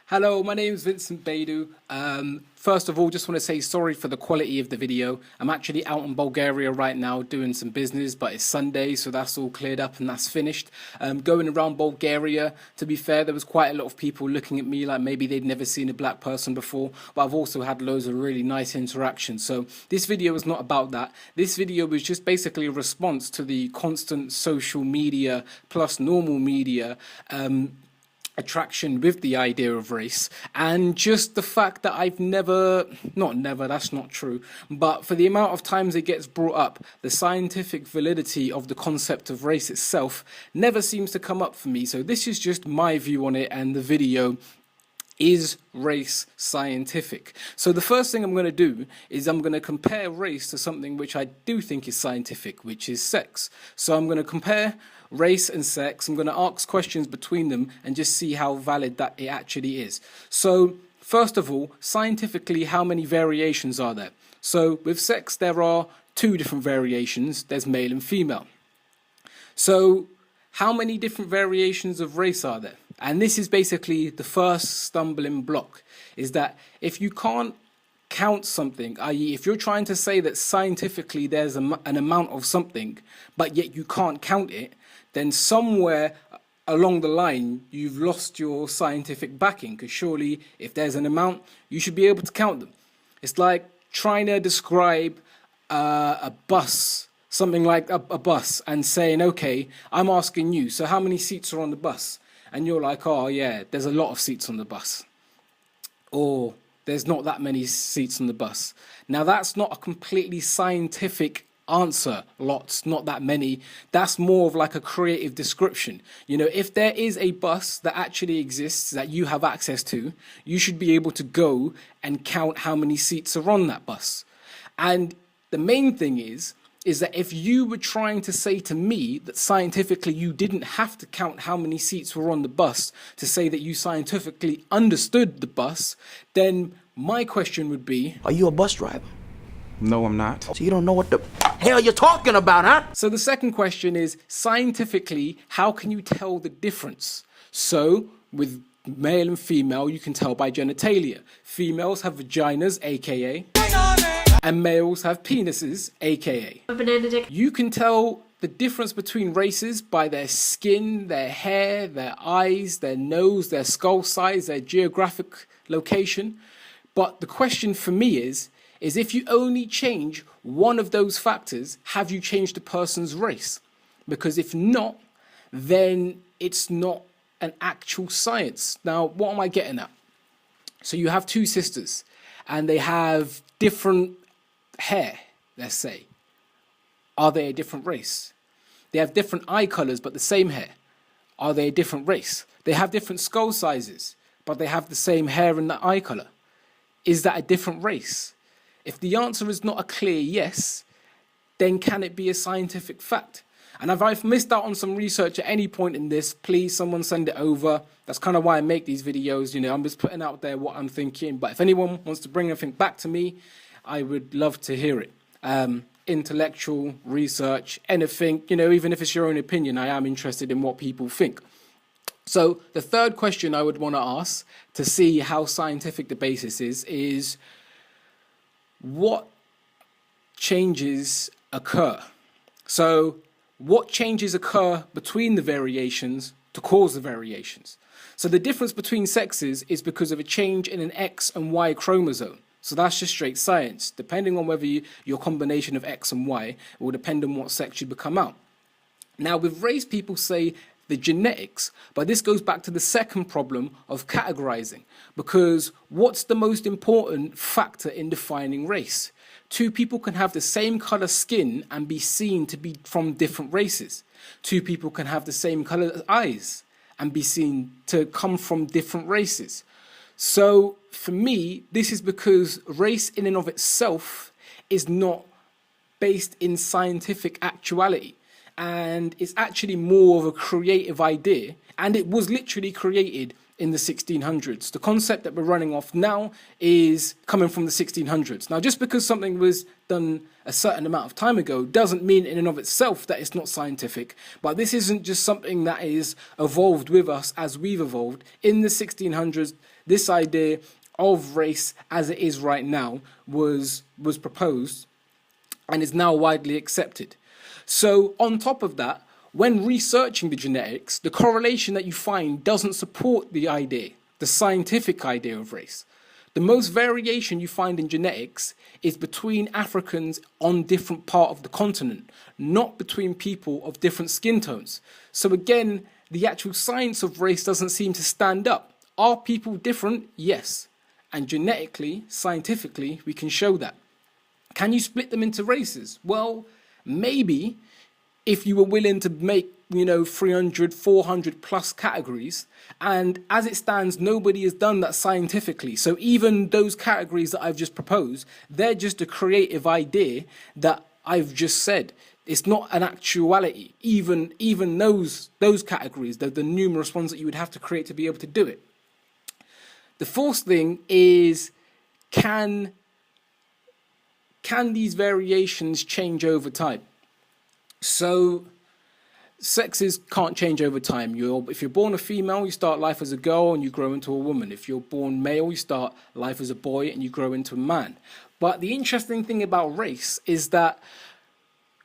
Hello, my name is Vincent Baidu. First of all, just want to say sorry for the quality of the video. I'm actually out in Bulgaria right now doing some business, but it's Sunday, so that's all cleared up and that's finished. Going around Bulgaria, to be fair, there was quite a lot of people looking at me like maybe they'd never seen a black person before, but I've also had loads of really nice interactions. So this video is not about that. This video was just basically a response to the constant social media plus normal media attraction with the idea of race, and just the fact that I've that's not true, but for the amount of times it gets brought up, the scientific validity of the concept of race itself never seems to come up for me. So this is just my view on it, and the video is race scientific. So the first thing I'm going to do is I'm going to compare race to something which I do think is scientific, which is sex. So I'm going to compare race and sex. I'm going to ask questions between them and just see how valid that it actually is. So first of all, scientifically, how many variations are there? So with sex, there are two different variations. There's male and female. So how many different variations of race are there? And this is basically the first stumbling block, is that if you can't count something, i.e. if you're trying to say that scientifically there's an amount of something, but yet you can't count it, then somewhere along the line you've lost your scientific backing, because surely if there's an amount, you should be able to count them. It's like trying to describe a bus, something like a bus, and saying, okay, I'm asking you, so how many seats are on the bus? And you're like, oh yeah, there's a lot of seats on the bus. Or there's not that many seats on the bus. Now that's not a completely scientific answer, lots, not that many. That's more of like a creative description. You know, if there is a bus that actually exists that you have access to, you should be able to go and count how many seats are on that bus. And the main thing is that if you were trying to say to me that scientifically you didn't have to count how many seats were on the bus to say that you scientifically understood the bus, then my question would be, are you a bus driver? No, I'm not. So you don't know what the hell you're talking about, huh? So the second question is, scientifically, how can you tell the difference? So with male and female, you can tell by genitalia. Females have vaginas, aka, and males have penises, aka. A banana dick. You can tell the difference between races by their skin, their hair, their eyes, their nose, their skull size, their geographic location. But the question for me is if you only change one of those factors, have you changed a person's race? Because if not, then it's not an actual science. Now, what am I getting at? So you have two sisters and they have different hair, let's say. Are they a different race? They have different eye colors but the same hair. Are they a different race? They have different skull sizes but they have the same hair and the eye color. Is that a different race? If the answer is not a clear yes, then can it be a scientific fact? And if I've missed out on some research at any point in this, please someone send it over. That's kind of why I make these videos. You know, I'm just putting out there what I'm thinking. But if anyone wants to bring anything back to me, I would love to hear it. Intellectual research, anything, you know, even if it's your own opinion, I am interested in what people think. So the third question I would want to ask to see how scientific the basis is what changes occur? So what changes occur between the variations to cause the variations? So the difference between sexes is because of a change in an X and Y chromosome. So that's just straight science. Depending on whether your combination of X and Y, it will depend on what sex you become out. Now with race, people say the genetics, but this goes back to the second problem of categorizing, because what's the most important factor in defining race? Two people can have the same color skin and be seen to be from different races. Two people can have the same color eyes and be seen to come from different races. So for me, this is because race in and of itself is not based in scientific actuality. And it's actually more of a creative idea, and it was literally created in the 1600s. The concept that we're running off now is coming from the 1600s. Now, just because something was done a certain amount of time ago doesn't mean in and of itself that it's not scientific, but this isn't just something that is evolved with us as we've evolved. In the 1600s, this idea of race as it is right now was proposed and is now widely accepted. So on top of that, when researching the genetics, the correlation that you find doesn't support the idea, the scientific idea of race. The most variation you find in genetics is between Africans on different part of the continent, not between people of different skin tones. So again, the actual science of race doesn't seem to stand up. Are people different? Yes. And genetically, scientifically, we can show that. Can you split them into races? Well, maybe if you were willing to make, 300, 400 plus categories. And as it stands, nobody has done that scientifically. So even those categories that I've just proposed, they're just a creative idea that I've just said. It's not an actuality. Even those categories, the numerous ones that you would have to create to be able to do it. The fourth thing is, can these variations change over time? So sexes can't change over time. If you're born a female, you start life as a girl and you grow into a woman. If you're born male, you start life as a boy and you grow into a man. But the interesting thing about race is that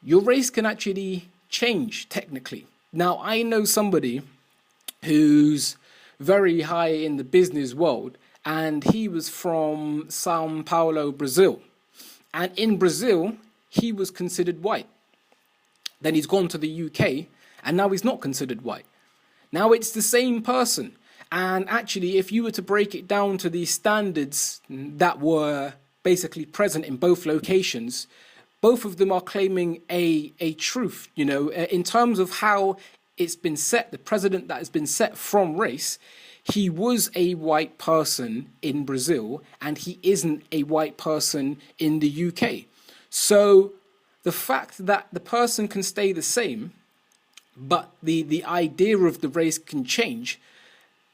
your race can actually change technically. Now, I know somebody who's very high in the business world, and he was from Sao Paulo, Brazil. And in Brazil, he was considered white. Then he's gone to the UK, and now he's not considered white. Now it's the same person. And actually, if you were to break it down to the standards that were basically present in both locations, both of them are claiming a truth, in terms of how it's been set, the precedent that has been set from race. He was a white person in Brazil, and he isn't a white person in the UK. So the fact that the person can stay the same, but the idea of the race can change,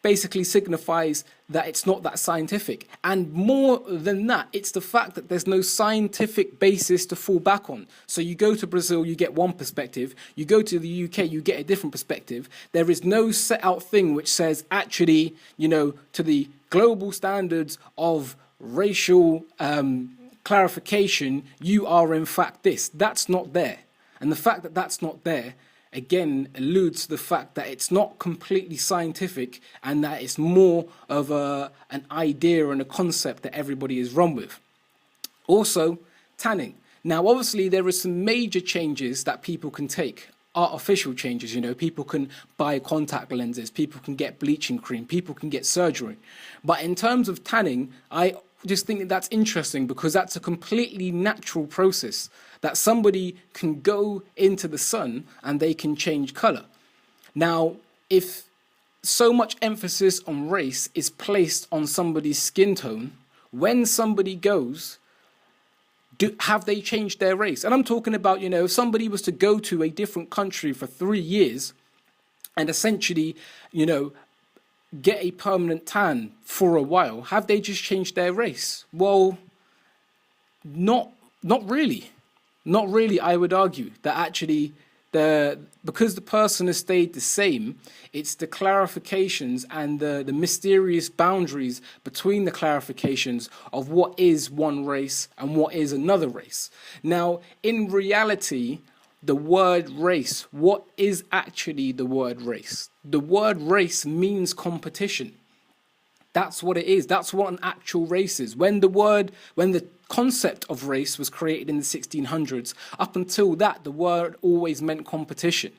basically signifies that it's not that scientific. And more than that, it's the fact that there's no scientific basis to fall back on. So you go to Brazil, you get one perspective. You go to the UK, you get a different perspective. There is no set out thing which says, actually, to the global standards of racial clarification, you are in fact this. That's not there. And the fact that that's not there, again, alludes to the fact that it's not completely scientific and that it's more of an idea and a concept that everybody is run with. Also, tanning. Now, obviously, there are some major changes that people can take. Artificial changes, people can buy contact lenses, people can get bleaching cream, people can get surgery. But in terms of tanning, I just think that that's interesting because that's a completely natural process that somebody can go into the sun and they can change color. Now, if so much emphasis on race is placed on somebody's skin tone, when somebody goes, have they changed their race? And I'm talking about, if somebody was to go to a different country for 3 years and essentially, get a permanent tan for a while, have they just changed their race? Well, not really. Not really, I would argue. That actually, because the person has stayed the same, it's the clarifications and the mysterious boundaries between the clarifications of what is one race and what is another race. Now, in reality, the word race, what is actually the word race? The word race means competition. That's what it is. That's what an actual race is. When the concept of race was created in the 1600s, up until that, the word always meant competition.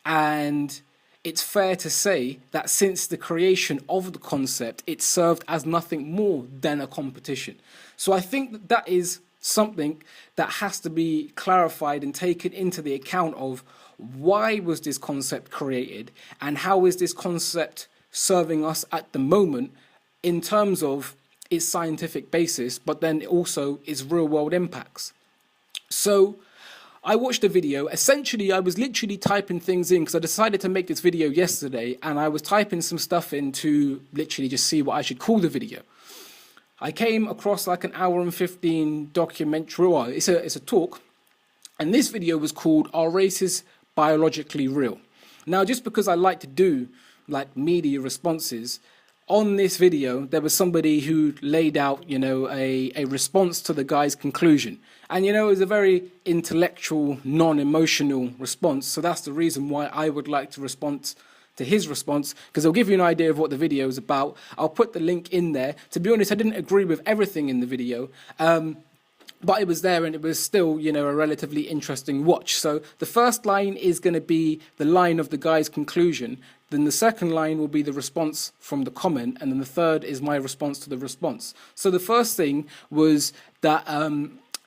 And it's fair to say that since the creation of the concept, it served as nothing more than a competition. So I think that is something that has to be clarified and taken into the account of why was this concept created and how is this concept serving us at the moment in terms of its scientific basis, but then also its real world impacts. So I watched a video. Essentially, I was literally typing things in because I decided to make this video yesterday, and I was typing some stuff in to literally just see what I should call the video. I came across like an hour and 15 documentary. Well, it's a talk, and this video was called "Are Races Biologically Real?" Now, just because I like to do like media responses, on this video, there was somebody who laid out, a response to the guy's conclusion. And, it was a very intellectual, non-emotional response. So that's the reason why I would like to respond to his response, because it'll give you an idea of what the video is about. I'll put the link in there. To be honest, I didn't agree with everything in the video. But it was there, and it was still, a relatively interesting watch. So the first line is going to be the line of the guy's conclusion. Then the second line will be the response from the comment. And then the third is my response to the response. So the first thing was that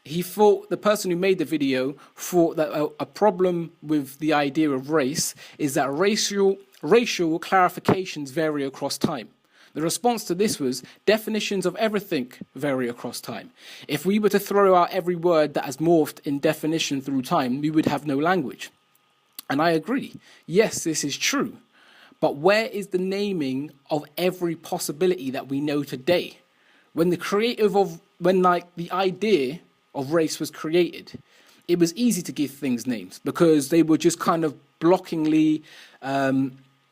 he thought, the person who made the video thought that a problem with the idea of race is that racial clarifications vary across time. The response to this was, definitions of everything vary across time. If we were to throw out every word that has morphed in definition through time, we would have no language. And I agree. Yes, this is true. But where is the naming of every possibility that we know today? When the idea of race was created, it was easy to give things names because they were just kind of blockingly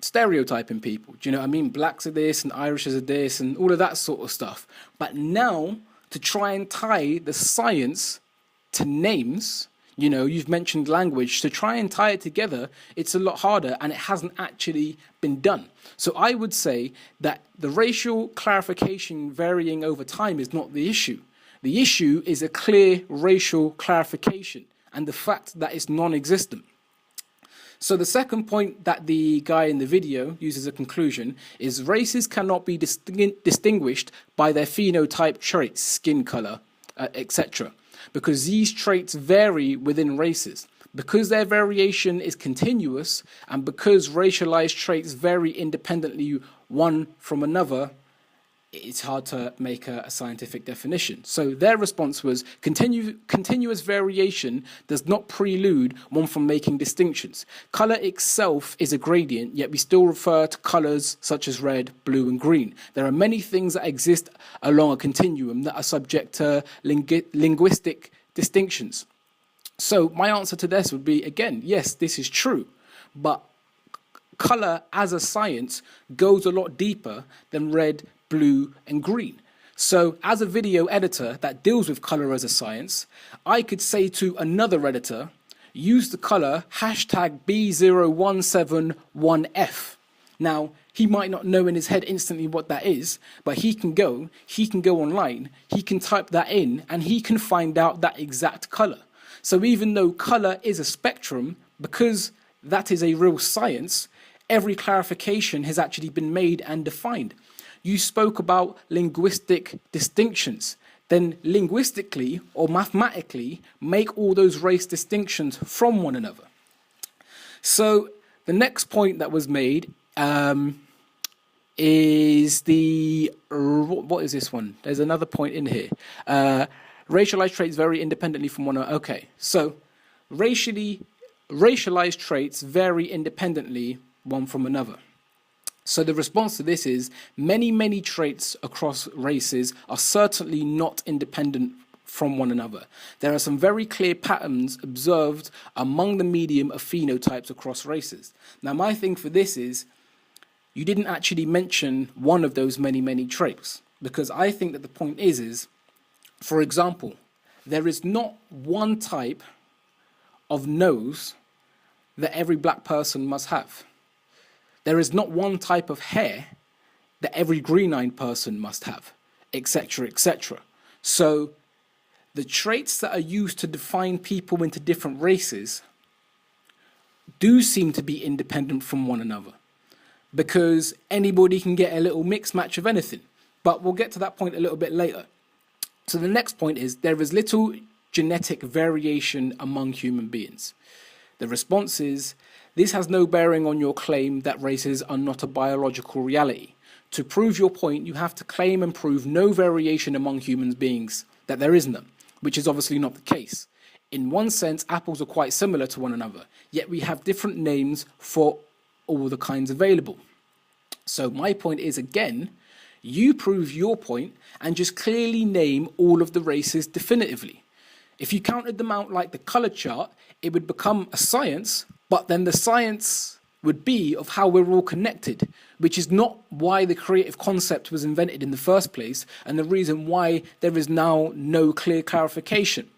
stereotyping people. Do you know what I mean? Blacks are this and Irishes are this and all of that sort of stuff. But now, to try and tie the science to names, you've mentioned language, to try and tie it together, it's a lot harder, and it hasn't actually been done. So I would say that the racial clarification varying over time is not the issue. The issue is a clear racial clarification and the fact that it's non-existent. So the second point that the guy in the video uses as a conclusion is races cannot be distinguished by their phenotype traits, skin color, etc. Because these traits vary within races. Because their variation is continuous and because racialized traits vary independently one from another, it's hard to make a scientific definition. So their response was, continuous variation does not prelude one from making distinctions. Color itself is a gradient, yet we still refer to colors such as red, blue, and green. There are many things that exist along a continuum that are subject to linguistic distinctions. So my answer to this would be, again, yes, this is true, but color as a science goes a lot deeper than red, blue, and green. So as a video editor that deals with color as a science, I could say to another editor, use the color hashtag B0171F. Now, he might not know in his head instantly what that is, but he can go online, he can type that in, and he can find out that exact color. So even though color is a spectrum, because that is a real science, every clarification has actually been made and defined. You spoke about linguistic distinctions. Then linguistically or mathematically make all those race distinctions from one another. So the next point that was made is what is this one? There's another point in here. Racialized traits vary independently from one another. Okay, so racialized traits vary independently one from another. So the response to this is many traits across races are certainly not independent from one another. There are some very clear patterns observed among the medium of phenotypes across races. Now my thing for this is you didn't actually mention one of those many traits, because I think that the point is for example, there is not one type of nose that every black person must have. There is not one type of hair that every green-eyed person must have, etc., etc. So the traits that are used to define people into different races do seem to be independent from one another, because anybody can get a little mixed match of anything. But we'll get to that point a little bit later. So the next point is there is little genetic variation among human beings. The response is, this has no bearing on your claim that races are not a biological reality. To prove your point, you have to claim and prove no variation among human beings, that there is none, which is obviously not the case. In one sense, apples are quite similar to one another, yet we have different names for all the kinds available. So my point is, again, you prove your point and just clearly name all of the races definitively. If you counted them out like the color chart, it would become a science, but then the science would be of how we're all connected, which is not why the creative concept was invented in the first place, and the reason why there is now no clear clarification.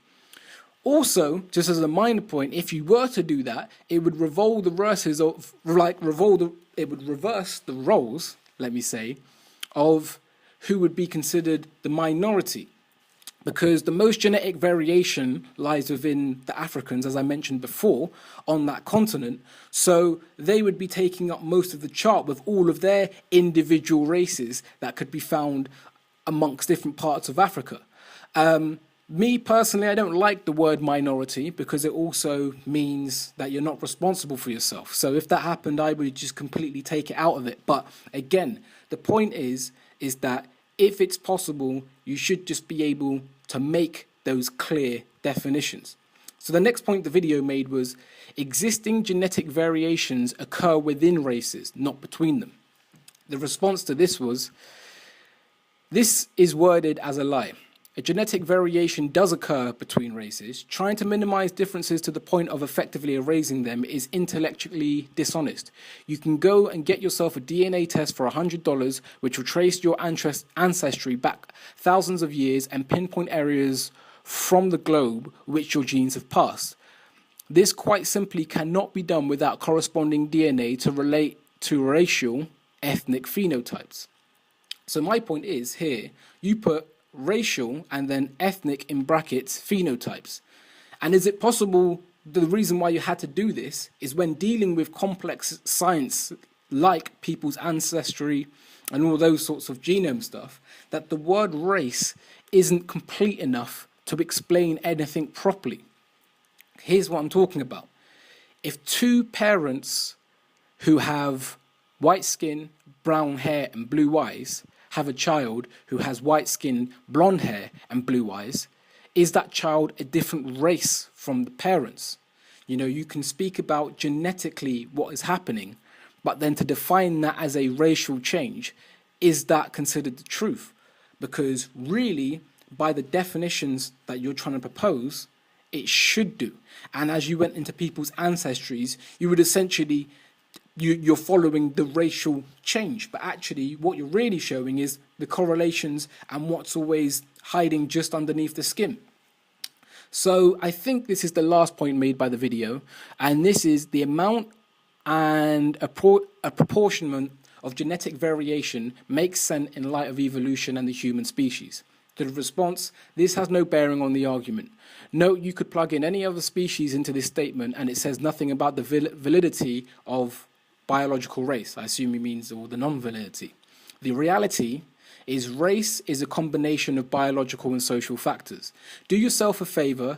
Also, just as a minor point, if you were to do that, it would revolve the verses of it would reverse the roles, let me say, of who would be considered the minority. Because the most genetic variation lies within the Africans, as I mentioned before, on that continent. So they would be taking up most of the chart with all of their individual races that could be found amongst different parts of Africa. Me personally, I don't like the word minority because it also means that you're not responsible for yourself. So if that happened, I would just completely take it out of it. But again, the point is that if it's possible, you should just be able to make those clear definitions. So the next point the video made was existing genetic variations occur within races, not between them. The response to this was, this is worded as a lie. A genetic variation does occur between races. Trying to minimize differences to the point of effectively erasing them is intellectually dishonest. You can go and get yourself a DNA test for $100, which will trace your ancestry back thousands of years and pinpoint areas from the globe which your genes have passed. This quite simply cannot be done without corresponding DNA to relate to racial, ethnic phenotypes. So my point is here, you put racial and then ethnic in brackets phenotypes. And is it possible, the reason why you had to do this is when dealing with complex science like people's ancestry and all those sorts of genome stuff, that the word race isn't complete enough to explain anything properly. Here's what I'm talking about. If two parents who have white skin, brown hair and blue eyes have a child who has white skin, blonde hair and blue eyes, is that child a different race from the parents? You know, you can speak about genetically what is happening, but then to define that as a racial change, is that considered the truth? Because really, by the definitions that you're trying to propose, it should do. And as you went into people's ancestries, you would essentially you're following the racial change, but actually what you're really showing is the correlations and what's always hiding just underneath the skin. So I think this is the last point made by the video, and this is the amount and a proportionment of genetic variation makes sense in light of evolution and the human species. To the response, this has no bearing on the argument. Note, you could plug in any other species into this statement and it says nothing about the validity of biological race. I assume he means all the non-validity. The reality is race is a combination of biological and social factors. Do yourself a favor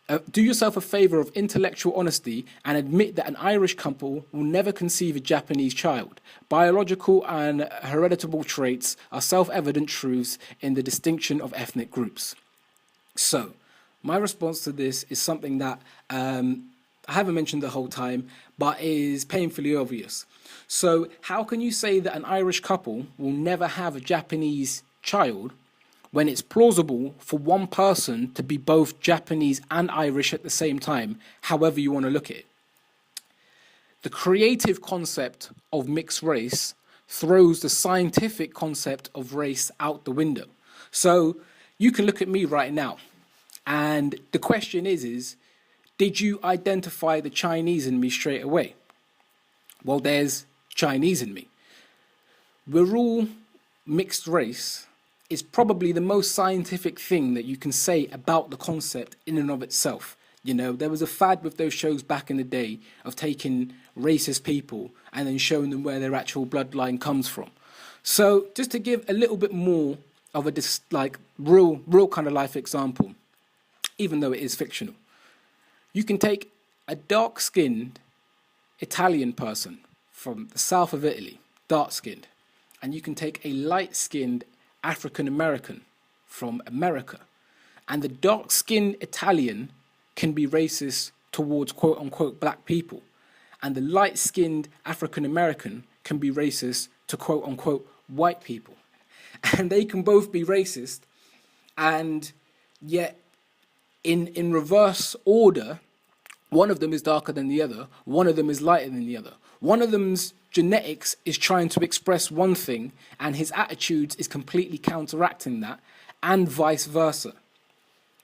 of intellectual honesty and admit that an Irish couple will never conceive a Japanese child. Biological and hereditary traits are self-evident truths in the distinction of ethnic groups. So, my response to this is something that I haven't mentioned the whole time, but is painfully obvious. So how can you say that an Irish couple will never have a Japanese child when it's plausible for one person to be both Japanese and Irish at the same time, however you want to look at it? The creative concept of mixed race throws the scientific concept of race out the window. So you can look at me right now, and the question is, did you identify the Chinese in me straight away? Well, there's Chinese in me. We're all mixed race is probably the most scientific thing that you can say about the concept in and of itself. You know, there was a fad with those shows back in the day of taking racist people and then showing them where their actual bloodline comes from. So just to give a little bit more of a real kind of life example, even though it is fictional. You can take a dark-skinned Italian person from the south of Italy, dark-skinned, and you can take a light-skinned African-American from America, and the dark-skinned Italian can be racist towards quote-unquote black people, and the light-skinned African-American can be racist to quote-unquote white people. And they can both be racist, and yet in reverse order One of them is darker than the other. One of them is lighter than the other. One of them's genetics is trying to express one thing, and his attitudes is completely counteracting that, and vice versa.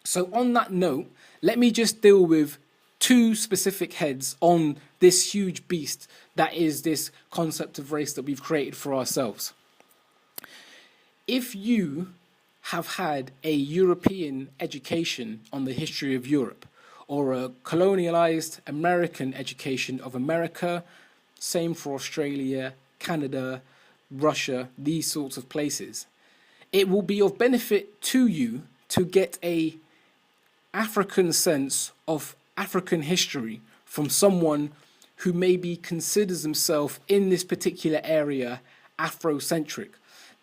So on that note, let me just deal with two specific heads on this huge beast that is this concept of race that we've created for ourselves. If you have had a European education on the history of Europe, or a colonialized American education of America, same for Australia, Canada, Russia, these sorts of places, it will be of benefit to you to get a African sense of African history from someone who maybe considers himself in this particular area Afrocentric.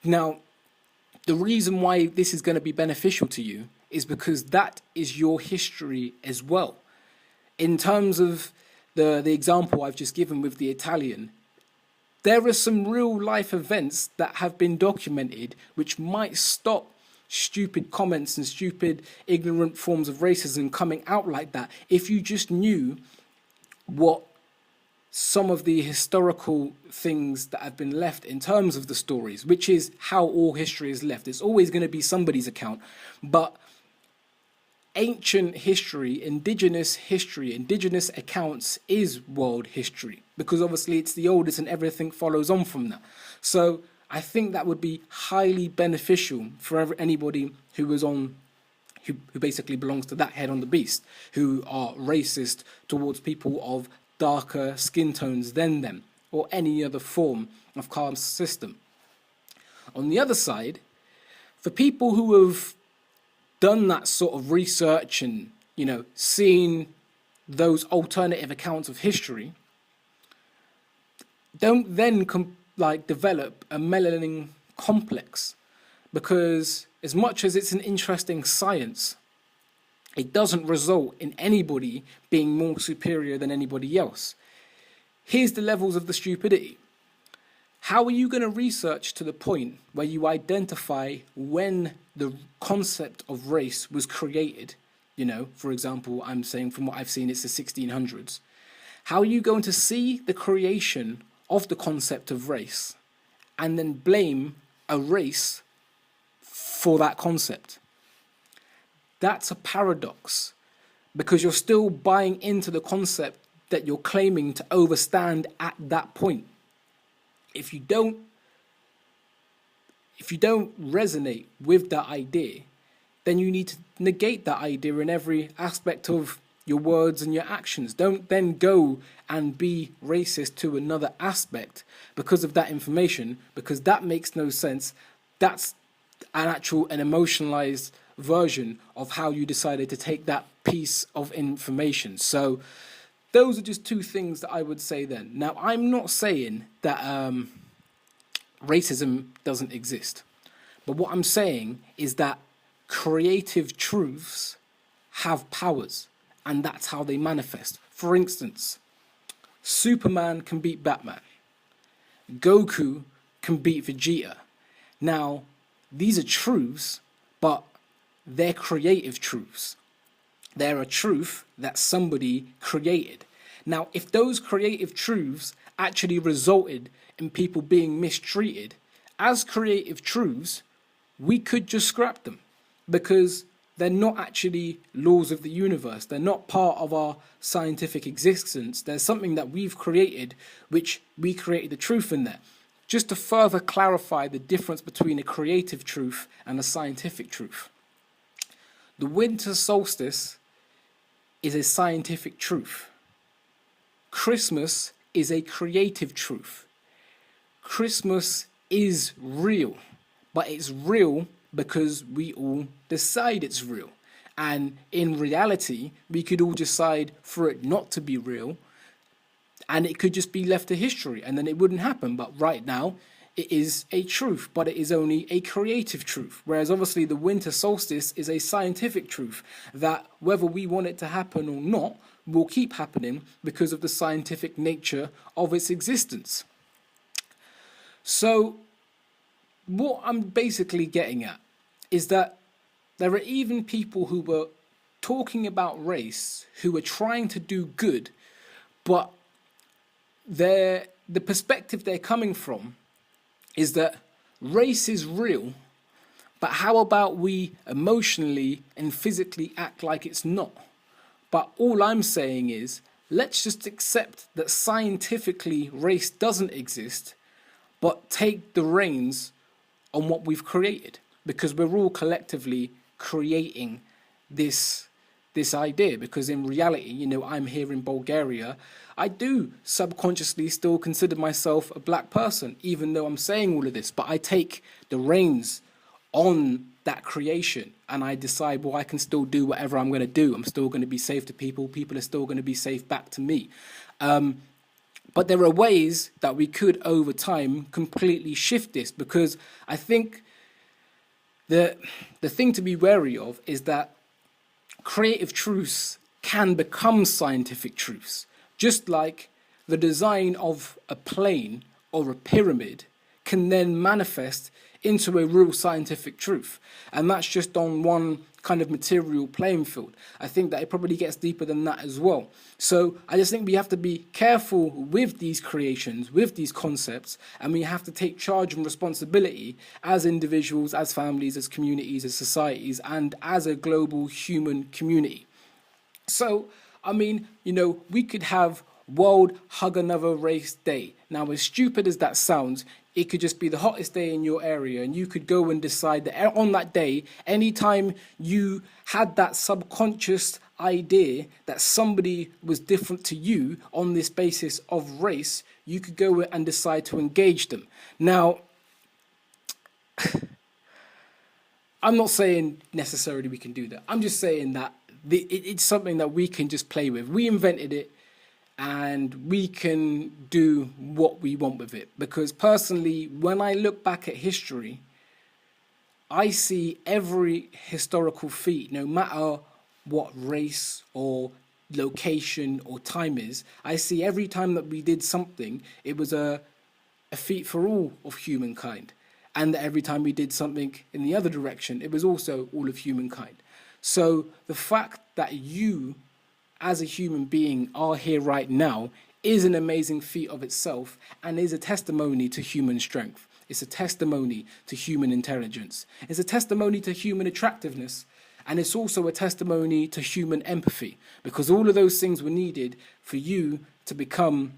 Now, the reason why this is going to be beneficial to you is because that is your history as well. In terms of the example I've just given with the Italian, there are some real life events that have been documented which might stop stupid comments and stupid ignorant forms of racism coming out like that if you just knew what some of the historical things that have been left in terms of the stories, which is how all history is left. It's always going to be somebody's account, but ancient history, indigenous accounts is world history, because obviously it's the oldest and everything follows on from that. So I think that would be highly beneficial for anybody who was on, who basically belongs to that head on the beast, who are racist towards people of darker skin tones than them, or any other form of caste system. On the other side, for people who have done that sort of research and, seen those alternative accounts of history, don't then develop a melanin complex, because as much as it's an interesting science, it doesn't result in anybody being more superior than anybody else. Here's the levels of the stupidity. How are you going to research to the point where you identify when the concept of race was created? For example, I'm saying from what I've seen, it's the 1600s. How are you going to see the creation of the concept of race and then blame a race for that concept? That's a paradox, because you're still buying into the concept that you're claiming to overstand at that point. If you don't resonate with that idea, then you need to negate that idea in every aspect of your words and your actions. Don't then go and be racist to another aspect because of that information, because that makes no sense. That's an emotionalized version of how you decided to take that piece of information. So those are just two things that I would say then. Now, I'm not saying that racism doesn't exist, but what I'm saying is that creative truths have powers, and that's how they manifest. For instance, Superman can beat Batman. Goku can beat Vegeta. Now, these are truths, but they're creative truths. They're a truth that somebody created. Now, if those creative truths actually resulted in people being mistreated as creative truths, we could just scrap them, because they're not actually laws of the universe. They're not part of our scientific existence. There's something that we've created, which we created the truth in there. Just to further clarify the difference between a creative truth and a scientific truth. The winter solstice is a scientific truth. Christmas is a creative truth. Christmas is real, but it's real because we all decide it's real. And in reality, we could all decide for it not to be real, and it could just be left to history, and then it wouldn't happen. But right now, it is a truth, but it is only a creative truth. Whereas obviously the winter solstice is a scientific truth that whether we want it to happen or not, will keep happening because of the scientific nature of its existence. So what I'm basically getting at is that there are even people who were talking about race who are trying to do good, but the perspective they're coming from is that race is real, but how about we emotionally and physically act like it's not? But all I'm saying is, let's just accept that scientifically race doesn't exist, but take the reins on what we've created, because we're all collectively creating this idea. Because in reality, you know, I'm here in Bulgaria, I do subconsciously still consider myself a black person, even though I'm saying all of this, but I take the reins on that creation and I decide, well, I can still do whatever I'm going to do. I'm still going to be safe to people. People are still going to be safe back to me. But there are ways that we could, over time, completely shift this, because I think the thing to be wary of is that creative truths can become scientific truths, just like the design of a plane or a pyramid can then manifest into a real scientific truth. And that's just on one kind of material playing field. I think that it probably gets deeper than that as well. So I just think we have to be careful with these creations, with these concepts, and we have to take charge and responsibility as individuals, as families, as communities, as societies, and as a global human community. So, I mean, you know, we could have World Hug Another Race Day. Now, as stupid as that sounds, it could just be the hottest day in your area, and you could go and decide that on that day, anytime you had that subconscious idea that somebody was different to you on this basis of race, you could go and decide to engage them. Now, I'm not saying necessarily we can do that. I'm just saying that it's something that we can just play with. We invented it, and we can do what we want with it. Because personally, when I look back at history, I see every historical feat, no matter what race or location or time is, I see every time that we did something, it was a feat for all of humankind. And every time we did something in the other direction, it was also all of humankind. So the fact that you, as a human being, are here right now is an amazing feat of itself, and is a testimony to human strength. It's a testimony to human intelligence. It's a testimony to human attractiveness, and it's also a testimony to human empathy, because all of those things were needed for you to become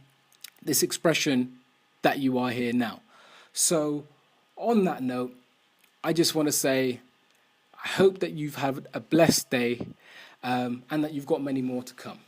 this expression that you are here now. So on that note, I just want to say, I hope that you've had a blessed day, and that you've got many more to come.